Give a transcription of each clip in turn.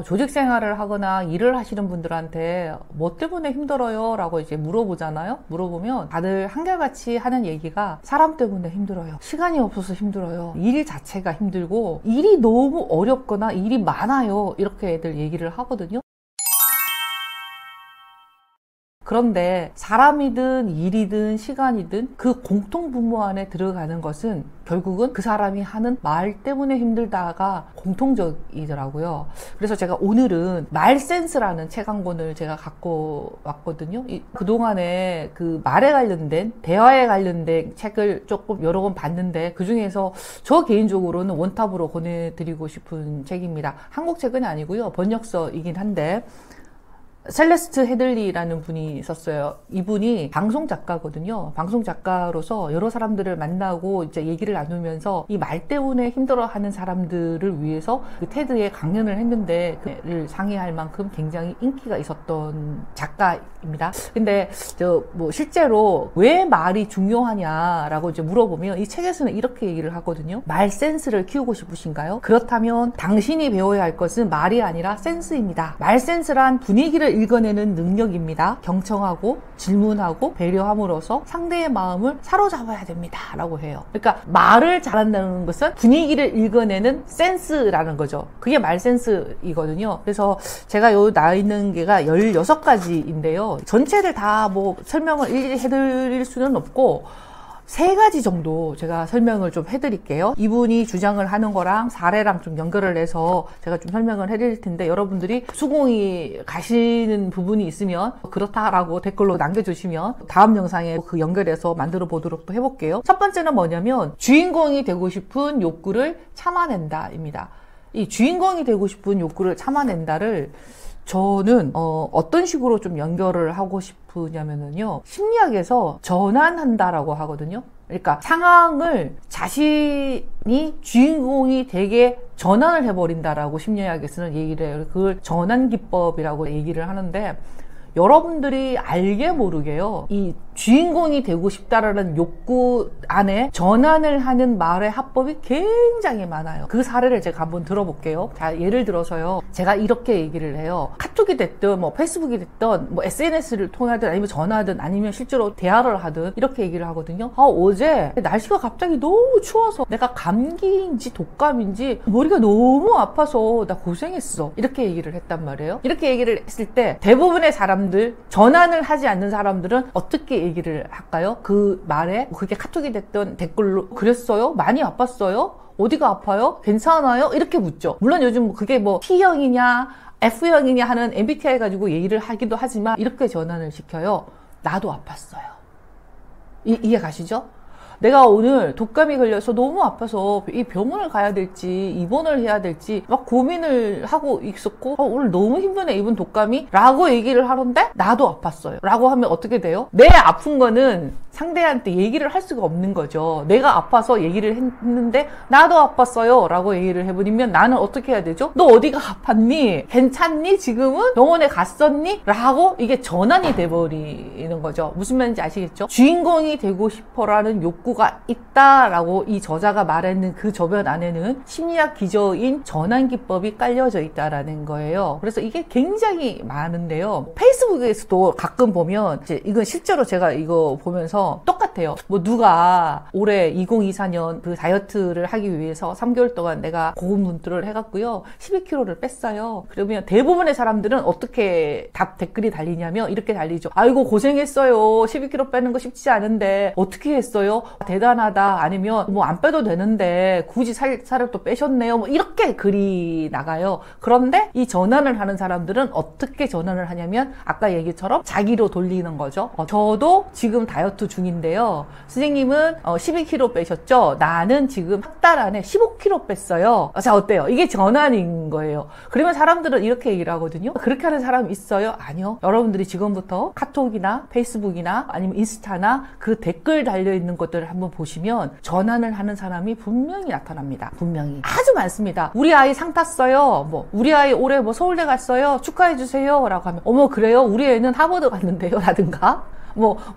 조직 생활을 하거나 일을 하시는 분들한테 뭐 때문에 힘들어요? 라고 이제 물어보잖아요. 물어보면 다들 한결같이 하는 얘기가 사람 때문에 힘들어요. 시간이 없어서 힘들어요. 일 자체가 힘들고 일이 너무 어렵거나 일이 많아요. 이렇게 애들 얘기를 하거든요. 그런데 사람이든 일이든 시간이든 그 공통분모 안에 들어가는 것은 결국은 그 사람이 하는 말 때문에 힘들다가 공통적이더라고요. 그래서 제가 오늘은 말센스라는 책 한 권을 제가 갖고 왔거든요. 그동안에 그 말에 관련된, 대화에 관련된 책을 조금 여러 권 봤는데 그 중에서 저 개인적으로는 원탑으로 권해드리고 싶은 책입니다. 한국 책은 아니고요. 번역서이긴 한데 셀레스트 헤들리라는 분이 있었어요. 이분이 방송 작가거든요. 방송 작가로서 여러 사람들을 만나고 이제 얘기를 나누면서 이 말 때문에 힘들어하는 사람들을 위해서 그 테드에 강연을 했는데 그를 상의할 만큼 굉장히 인기가 있었던 작가입니다. 근데 실제로 왜 말이 중요하냐라고 이제 물어보면 이 책에서는 이렇게 얘기를 하거든요. 말 센스를 키우고 싶으신가요? 그렇다면 당신이 배워야 할 것은 말이 아니라 센스입니다. 말 센스란 분위기를 읽어내는 능력입니다. 경청하고 질문하고 배려함으로써 상대의 마음을 사로잡아야 됩니다. 라고 해요. 그러니까 말을 잘한다는 것은 분위기를 읽어내는 센스라는 거죠. 그게 말 센스이거든요. 그래서 제가 여기 나와 있는 게가 16가지인데요. 전체를 다 설명을 일일이 해드릴 수는 없고 3가지 정도 제가 설명을 좀 해드릴게요. 이분이 주장을 하는 거랑 사례랑 좀 연결을 해서 제가 좀 설명을 해드릴 텐데 여러분들이 수긍이 가시는 부분이 있으면 그렇다라고 댓글로 남겨주시면 다음 영상에 그 연결해서 만들어 보도록 또 해볼게요. 첫 번째는 뭐냐면 주인공이 되고 싶은 욕구를 참아낸다입니다. 이 주인공이 되고 싶은 욕구를 참아낸다를 저는 어떤 식으로 좀 연결을 하고 싶으냐면요. 심리학에서 전환한다라고 하거든요. 그러니까 상황을 자신이 주인공이 되게 전환을 해버린다라고 심리학에서는 얘기를 해요. 그걸 전환기법이라고 얘기를 하는데 여러분들이 알게 모르게요. 이 주인공이 되고 싶다라는 욕구 안에 전환을 하는 말의 합법이 굉장히 많아요. 그 사례를 제가 한번 들어볼게요. 자, 예를 들어서요. 제가 이렇게 얘기를 해요. 카톡이 됐든 페이스북이 됐든 SNS를 통하든 아니면 전화든 아니면 실제로 대화를 하든 이렇게 얘기를 하거든요. 어제 날씨가 갑자기 너무 추워서 내가 감기인지 독감인지 머리가 너무 아파서 나 고생했어. 이렇게 얘기를 했단 말이에요. 이렇게 얘기를 했을 때 대부분의 사람들, 전환을 하지 않는 사람들은 어떻게 얘기를 할까요? 그 말에 그게 카톡이 됐던 댓글로 그랬어요? 많이 아팠어요? 어디가 아파요? 괜찮아요? 이렇게 묻죠. 물론 요즘 그게 T형이냐 F형이냐 하는 MBTI 가지고 얘기를 하기도 하지만 이렇게 전환을 시켜요. 나도 아팠어요. 이해 가시죠? 내가 오늘 독감이 걸려서 너무 아파서 이 병원을 가야 될지 입원을 해야 될지 막 고민을 하고 있었고 오늘 너무 힘드네 이번 독감이 라고 얘기를 하는데 나도 아팠어요 라고 하면 어떻게 돼요? 내 아픈 거는 상대한테 얘기를 할 수가 없는 거죠. 내가 아파서 얘기를 했는데 나도 아팠어요 라고 얘기를 해버리면 나는 어떻게 해야 되죠? 너 어디가 아팠니? 괜찮니? 지금은? 병원에 갔었니? 라고 이게 전환이 돼버리는 거죠. 무슨 말인지 아시겠죠? 주인공이 되고 싶어라는 욕구가 있다라고 이 저자가 말했는 그 저변 안에는 심리학 기저인 전환기법이 깔려져 있다라는 거예요. 그래서 이게 굉장히 많은데요. 페이스북에서도 가끔 보면 이건 실제로 제가 이거 보면서 똑같아요. 누가 올해 2024년 그 다이어트를 하기 위해서 3개월 동안 내가 고군분투를 해갖고요 12kg를 뺐어요. 그러면 대부분의 사람들은 어떻게 댓글이 달리냐면 이렇게 달리죠. 아이고 고생했어요. 12kg 빼는 거 쉽지 않은데 어떻게 했어요? 대단하다. 아니면 안 빼도 되는데 굳이 살을 또 빼셨네요. 이렇게 글이 나가요. 그런데 이 전환을 하는 사람들은 어떻게 전환을 하냐면 아까 얘기처럼 자기로 돌리는 거죠. 저도 지금 다이어트 중인데요. 선생님은 12kg 빼셨죠? 나는 지금 한 달 안에 15kg 뺐어요. 자, 어때요? 이게 전환인 거예요. 그러면 사람들은 이렇게 얘기를 하거든요. 그렇게 하는 사람 있어요? 아니요. 여러분들이 지금부터 카톡이나 페이스북이나 아니면 인스타나 그 댓글 달려있는 것들을 한번 보시면 전환을 하는 사람이 분명히 나타납니다. 분명히. 아주 많습니다. 우리 아이 상 탔어요. 우리 아이 올해 서울대 갔어요. 축하해주세요. 라고 하면 어머 그래요? 우리 애는 하버드 갔는데요. 라든가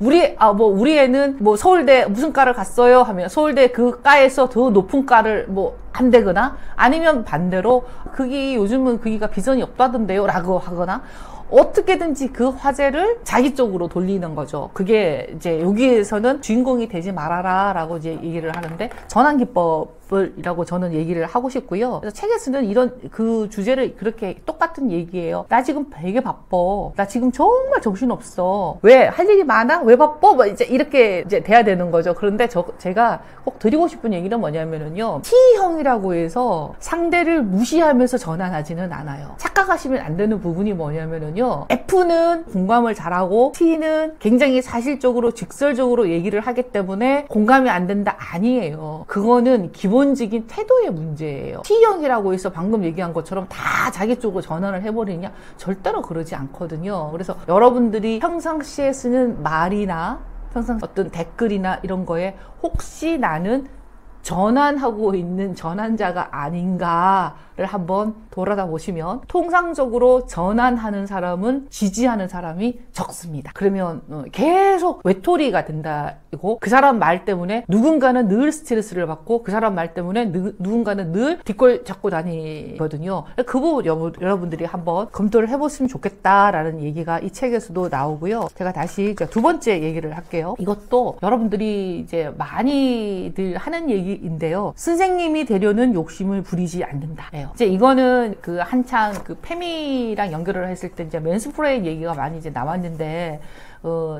우리 애는 뭐 서울대 무슨 과를 갔어요 하면 서울대 그 과에서 더 높은 과를 뭐 한대거나 아니면 반대로 그게 요즘은 그기가 비전이 없다던데요 라고 하거나 어떻게든지 그 화제를 자기 쪽으로 돌리는 거죠. 그게 이제 여기에서는 주인공이 되지 말아라 라고 이제 얘기를 하는데 전환기법이라고 저는 얘기를 하고 싶고요. 그래서 책에서는 이런 그 주제를 그렇게 똑같은 얘기예요. 나 지금 되게 바빠. 나 지금 정말 정신없어. 왜? 할 일이 많아? 왜 바빠? 뭐 이제 이렇게 이제 돼야 되는 거죠. 그런데 제가 꼭 드리고 싶은 얘기는 뭐냐면은요. T형이라고 해서 상대를 무시하면서 전환하지는 않아요. 착각하시면 안 되는 부분이 뭐냐면은요. F는 공감을 잘하고 T는 굉장히 사실적으로 직설적으로 얘기를 하기 때문에 공감이 안 된다 아니에요. 그거는 기본적인 태도의 문제예요. T형이라고 해서 방금 얘기한 것처럼 다 자기 쪽으로 전환을 해버리냐? 절대로 그러지 않거든요. 그래서 여러분들이 평상시에 쓰는 말이나 평상 어떤 댓글이나 이런 거에 혹시 나는 전환하고 있는 전환자가 아닌가를 한번 돌아다 보시면 통상적으로 전환하는 사람은 지지하는 사람이 적습니다. 그러면 계속 외톨이가 된다고 그 사람 말 때문에 누군가는 늘 스트레스를 받고 그 사람 말 때문에 누군가는 늘 뒷골 잡고 다니거든요. 그 부분 여러분들이 한번 검토를 해보시면 좋겠다라는 얘기가 이 책에서도 나오고요. 제가 다시 두 번째 얘기를 할게요. 이것도 여러분들이 이제 많이들 하는 얘기인데요. 선생님이 되려는 욕심을 부리지 않는다. 이제 이거는 그 한창 그 페미랑 연결을 했을 때 이제 맨스플레인 얘기가 많이 이제 나왔는데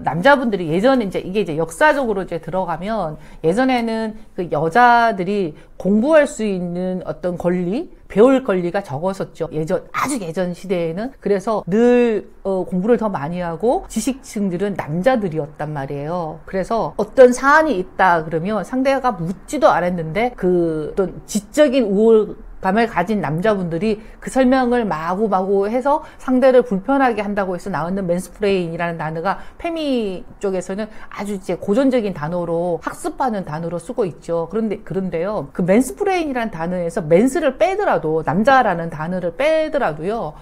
남자분들이 예전에 이게 이제 역사적으로 이제 들어가면 예전에는 그 여자들이 공부할 수 있는 어떤 권리, 배울 권리가 적었었죠. 아주 예전 시대에는. 그래서 늘 공부를 더 많이 하고 지식층들은 남자들이었단 말이에요. 그래서 어떤 사안이 있다 그러면 상대가 묻지도 않았는데 그 어떤 지적인 우월감을 가진 남자분들이 그 설명을 마구마구 해서 상대를 불편하게 한다고 해서 나오는 맨스플레인이라는 단어가 페미 쪽에서는 아주 이제 고전적인 단어로 학습하는 단어로 쓰고 있죠. 그런데요. 그 맨스플레인이라는 단어에서 맨스를 빼더라도 남자라는 단어를 빼더라도요.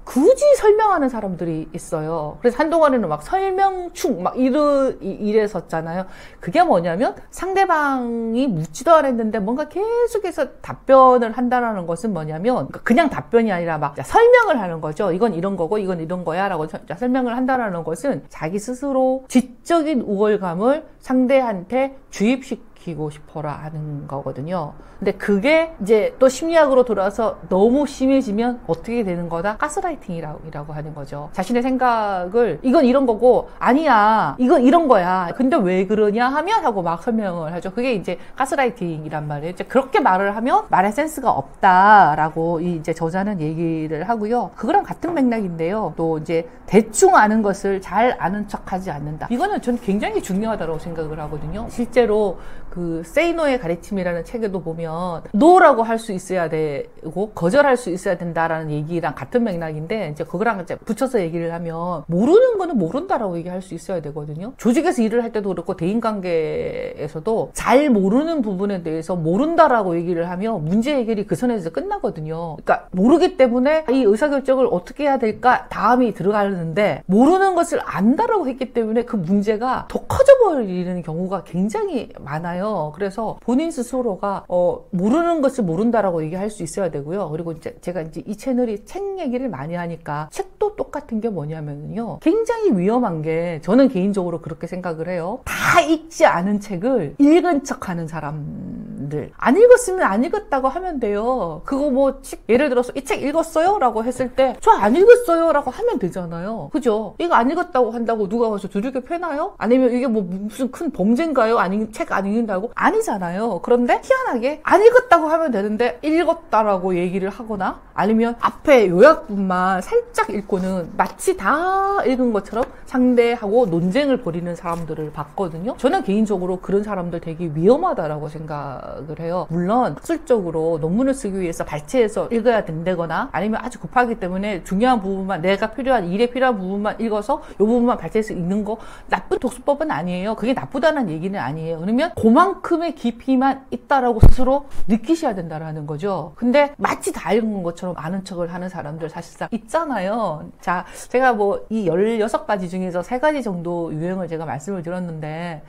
굳이 설명하는 사람들이 있어요. 그래서 한동안에는 막 설명충 막 이랬었잖아요. 그게 뭐냐면 상대방이 묻지도 않았는데 뭔가 계속해서 답변을 한다는 것은 뭐냐면 그냥 답변이 아니라 막 설명을 하는 거죠. 이건 이런 거고 이건 이런 거야 라고 설명을 한다는 것은 자기 스스로 지적인 우월감을 상대한테 주입시키고 싶어라 하는 거거든요. 근데 그게 이제 또 심리학으로 돌아서 너무 심해지면 어떻게 되는 거다? 가스라이팅이라고 하는 거죠. 자신의 생각을 이건 이런 거고 아니야 이건 이런 거야. 근데 왜 그러냐 하고 막 설명을 하죠. 그게 이제 가스라이팅이란 말이에요. 이제 그렇게 말을 하면 말의 센스가 없다라고 이제 저자는 얘기를 하고요. 그거랑 같은 맥락인데요. 또 이제 대충 아는 것을 잘 아는 척하지 않는다. 이거는 전 굉장히 중요하다고 생각을 하거든요. 실제로 그 Say No의 가르침이라는 책에도 보면 No라고 할 수 있어야 되고 거절할 수 있어야 된다라는 얘기랑 같은 맥락인데 이제 그거랑 이제 붙여서 얘기를 하면 모르는 거는 모른다라고 얘기할 수 있어야 되거든요. 조직에서 일을 할 때도 그렇고 대인관계에서도 잘 모르는 부분에 대해서 모른다라고 얘기를 하면 문제 해결이 그 선에서 끝나거든요. 그러니까 모르기 때문에 이 의사결정을 어떻게 해야 될까 다음이 들어가는데 모르는 것을 안다라고 했기 때문에 그 문제가 더 커져버리는 경우가 굉장히 많아요. 그래서 본인 스스로가 모르는 것을 모른다라고 얘기할 수 있어야 되고요. 그리고 이제 제가 이제 이 채널이 책 얘기를 많이 하니까 책도 똑같은 게 뭐냐면요. 굉장히 위험한 게 저는 개인적으로 그렇게 생각을 해요. 다 읽지 않은 책을 읽은 척하는 사람들. 안 읽었으면 안 읽었다고 하면 돼요. 그거 뭐 예를 들어서 이 책 읽었어요? 라고 했을 때 저 안 읽었어요? 라고 하면 되잖아요. 그죠? 이거 안 읽었다고 한다고 누가 와서 두들겨 패나요? 아니면 이게 뭐 무슨 큰 범죄인가요? 아니면 책 안 읽는다고? 아니잖아요. 그런데 희한하게 안 읽었다고 하면 되는데 읽었다라고 얘기를 하거나 아니면 앞에 요약분만 살짝 읽고는 마치 다 읽은 것처럼 상대하고 논쟁을 벌이는 사람들을 봤거든요. 저는 개인적으로 그런 사람들 되게 위험하다라고 생각을 생각을 해요. 물론 학술적으로 논문을 쓰기 위해서 발췌해서 읽어야 된다거나 아니면 아주 급하기 때문에 중요한 부분만 내가 필요한 일에 필요한 부분만 읽어서 이 부분만 발췌해서 읽는 거 나쁜 독서법은 아니에요. 그게 나쁘다는 얘기는 아니에요. 그러면 그만큼의 깊이만 있다라고 스스로 느끼셔야 된다라는 거죠. 근데 마치 다 읽은 것처럼 아는 척을 하는 사람들 사실상 있잖아요. 자, 제가 뭐 이 16가지 중에서 3가지 정도 유형을 제가 말씀을 드렸는데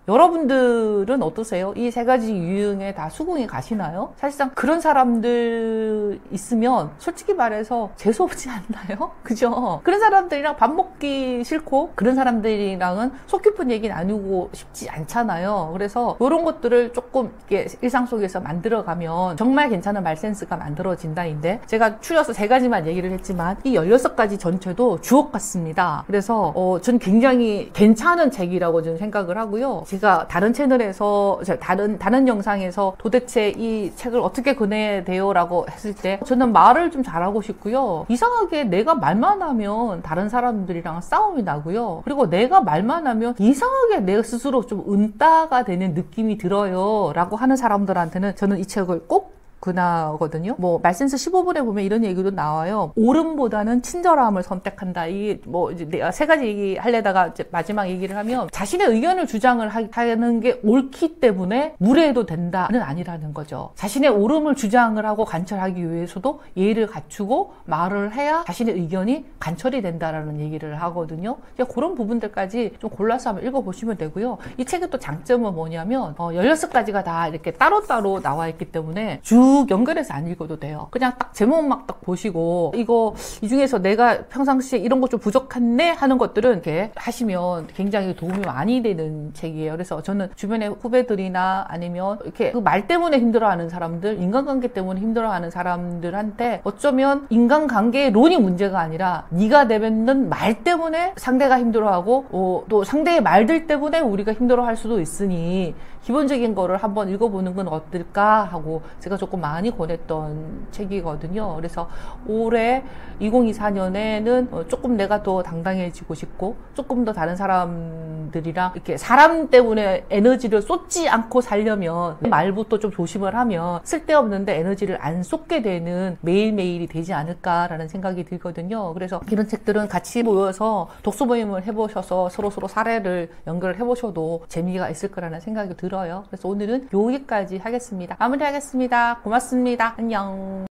여러분들은 어떠세요? 이 3가지 유형에 다 수긍이 가시나요? 사실상 그런 사람들 있으면 솔직히 말해서 재수없지 않나요? 그죠? 그런 사람들이랑 밥 먹기 싫고 그런 사람들이랑은 속 깊은 얘기 나누고 싶지 않잖아요. 그래서 이런 것들을 조금 이렇게 일상 속에서 만들어가면 정말 괜찮은 말 센스가 만들어진다인데 제가 추려서 3가지만 얘기를 했지만 이 16가지 전체도 주옥 같습니다. 그래서 전 굉장히 괜찮은 책이라고 저는 생각을 하고요. 제가 다른 채널에서 다른 영상에서 도대체 이 책을 어떻게 권해야 돼요? 라고 했을 때 저는 말을 좀 잘하고 싶고요. 이상하게 내가 말만 하면 다른 사람들이랑 싸움이 나고요. 그리고 내가 말만 하면 이상하게 내가 스스로 좀 은따가 되는 느낌이 들어요. 라고 하는 사람들한테는 저는 이 책을 꼭 권하거든요. 뭐 말센스 15분에 보면 이런 얘기도 나와요. 옳음보다는 친절함을 선택한다. 이게 뭐 이제 내가 3가지 얘기 하려다가 이제 마지막 얘기를 하면 자신의 의견을 주장을 하는 게 옳기 때문에 무례해도 된다는 아니라는 거죠. 자신의 옳음을 주장을 하고 관철하기 위해서도 예의를 갖추고 말을 해야 자신의 의견이 관철이 된다라는 얘기를 하거든요. 그런 부분들까지 좀 골라서 한번 읽어보시면 되고요. 이 책의 또 장점은 뭐냐면 16가지가 다 이렇게 따로따로 나와 있기 때문에 쭉 연결해서 안 읽어도 돼요. 그냥 딱 제목만 딱 보시고 이 중에서 내가 평상시에 이런 거 좀 부족했네 하는 것들은 이렇게 하시면 굉장히 도움이 많이 되는 책이에요. 그래서 저는 주변의 후배들이나 아니면 이렇게 그 말 때문에 힘들어하는 사람들, 인간관계 때문에 힘들어하는 사람들한테 어쩌면 인간관계의 론이 문제가 아니라 네가 내뱉는 말 때문에 상대가 힘들어하고 또 상대의 말들 때문에 우리가 힘들어할 수도 있으니 기본적인 거를 한번 읽어보는 건 어떨까 하고 제가 조금 많이 권했던 책이거든요. 그래서 올해 2024년에는 조금 내가 더 당당해지고 싶고 조금 더 다른 사람들이랑 이렇게 사람 때문에 에너지를 쏟지 않고 살려면 말부터 좀 조심을 하면 쓸데없는데 에너지를 안 쏟게 되는 매일매일이 되지 않을까라는 생각이 들거든요. 그래서 이런 책들은 같이 모여서 독서 모임을 해보셔서 서로 사례를 연결을 해보셔도 재미가 있을 거라는 생각이 들어요. 그래서 오늘은 여기까지 하겠습니다. 마무리하겠습니다. 고맙습니다. 안녕.